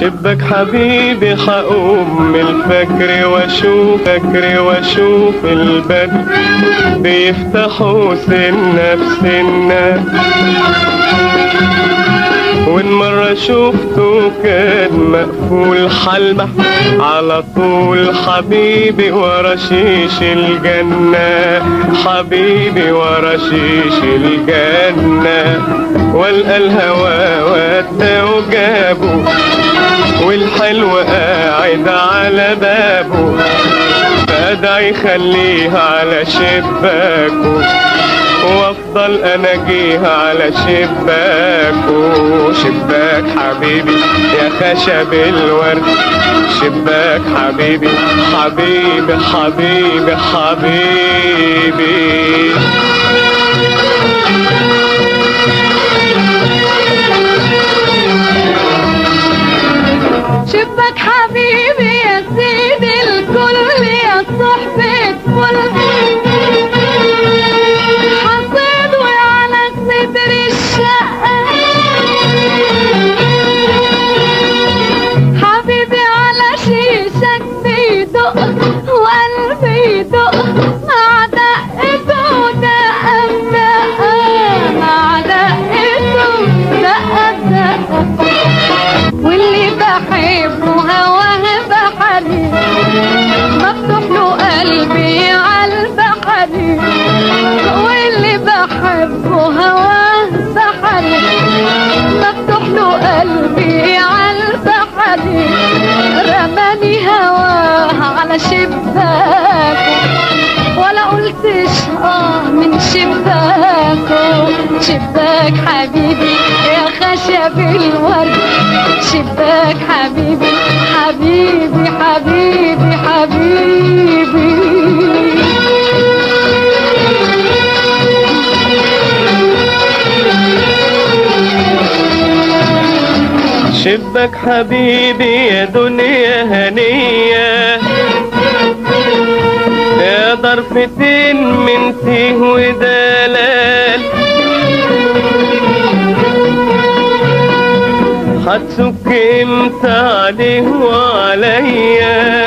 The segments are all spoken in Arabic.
شبك حبيبي حقوم من الفجر واشوف البدر بيفتحوا سنة بسنة، وإن مرة شفته كان مقفول حلمح على طول حبيبي ورا شيش الجنة، حبيبي ورا شيش الجنة. والقى الهوى ودى وجابه والحلو قاعد على بابه، فادعي خليها على شباكه وافضل اناجيها على شباكه. شباك حبيبي يا خشب الورد، شباك حبيبي حبيبي حبيبي حبيبي. شباك حبيبي يا سيدي الكل يا صحبة كل، حصيد وعلى صدر الشقة حبيبي على شيشك بيدق وقلبي يدق مع دقته دقة بدقة، مع دقته دقة بدقة. واللي بحبه هواه بحري مفتوح له قلبي عالبحري، واللي بحبه هواه بحري مفتوح له قلبي عالبحري، رماني هواه على شباكه ولا قلتش من شباكه. شباك حبيبي يا خشب الورد، شباك حبيبي حبيبي حبيبي حبيبي. شباك حبيبي يا دنيا هنية، يا ضرفتين من تيه ودلال، هتسك امتى عليه وعليا،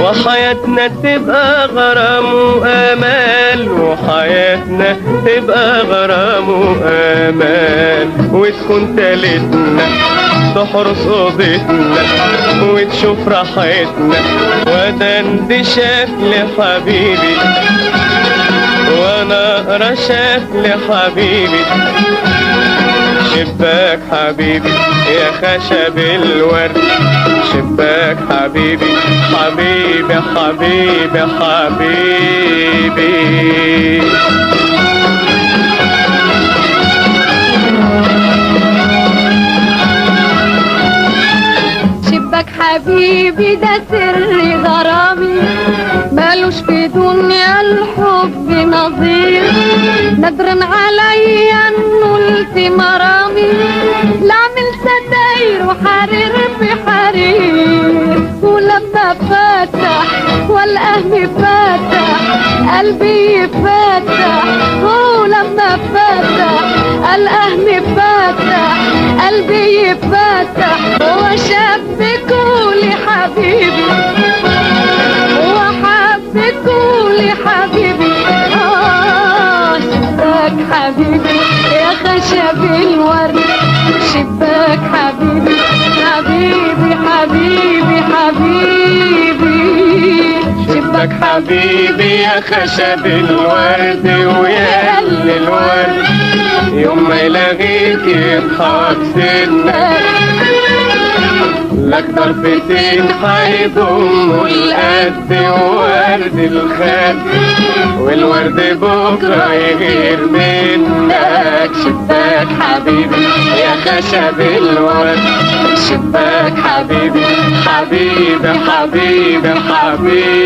وحياتنا تبقى غرام وامال، وحياتنا تبقى غرام وامال، وتكون تالتنا تحرس اوضتنا وتشوف راحتنا، ودندي شكل حبيبي وانا اقرا شكل حبيبي. شباك حبيبي يا خشب الورد، شباك حبيبي حبيبي حبيبي حبيبي. شباك حبيبي ده سر غرامي مالوش في دنيا الحب نظير، ندرا عليا انه قلت مرامي لاعمل ستاير وحرير في حرير، ولما فتح والقهم فتح قلبي يفتح، ولما فتح القهم فتح قلبي يفتح، وشبكوا لي حبيبي وحبكوا لي حبيبي. شباك حبيبي يا خشب الورد، شباك حبيبي حبيبي حبيبي حبيبي. شباك حبيبي يا خشب الورد، ويا قل الورد يوم ما يلاقيك يضحك سنك، لك ضربتين حيضموا القد وورد الخد، والورد بكره يغير منك. شباك حبيبي يا خشب الورد، شباك حبيبي حبيبي حبيبي حبيبي.